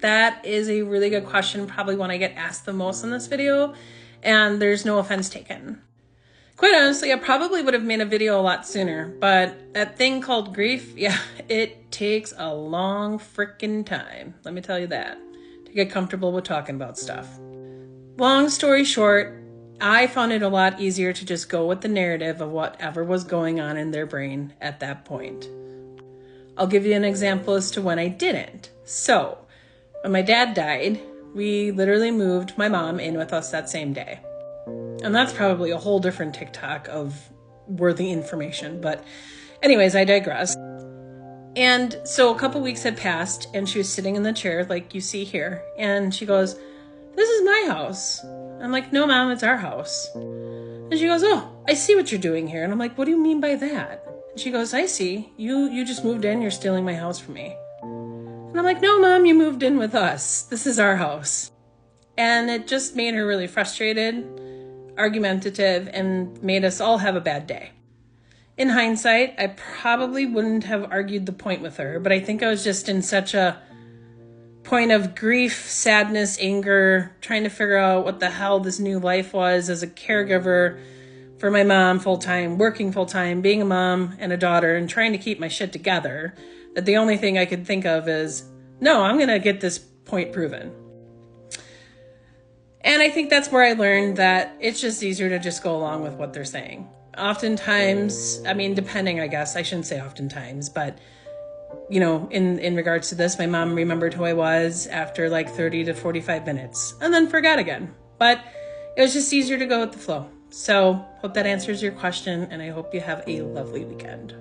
That is a really good question, probably one I get asked the most in this video, and there's no offense taken. Quite honestly, I probably would have made a video a lot sooner, but that thing called grief, yeah, it takes a long freaking time. Let me tell you that, to get comfortable with talking about stuff. Long story short, I found it a lot easier to just go with the narrative of whatever was going on in their brain at that point. I'll give you an example as to when I didn't. So, when my dad died, we literally moved my mom in with us that same day. And that's probably a whole different TikTok of worthy information. But anyways, I digress. And so a couple weeks had passed and she was sitting in the chair like you see here. And she goes, "This is my house." I'm like, "No, Mom, it's our house." And she goes, "Oh, I see what you're doing here." And I'm like, "What do you mean by that?" And she goes, "I see. You just moved in. You're stealing my house from me." And I'm like, "No, Mom, you moved in with us. This is our house." And it just made her really frustrated, argumentative, and made us all have a bad day. In hindsight, I probably wouldn't have argued the point with her, but I think I was just in such a point of grief, sadness, anger, trying to figure out what the hell this new life was as a caregiver for my mom full-time, working full-time, being a mom and a daughter, and trying to keep my shit together, that the only thing I could think of is, no, I'm going to get this point proven. And I think that's where I learned that it's just easier to just go along with what they're saying. Oftentimes, I mean, depending, I guess, I shouldn't say oftentimes, but, you know, in regards to this, my mom remembered who I was after like 30 to 45 minutes and then forgot again. But it was just easier to go with the flow. So hope that answers your question, and I hope you have a lovely weekend.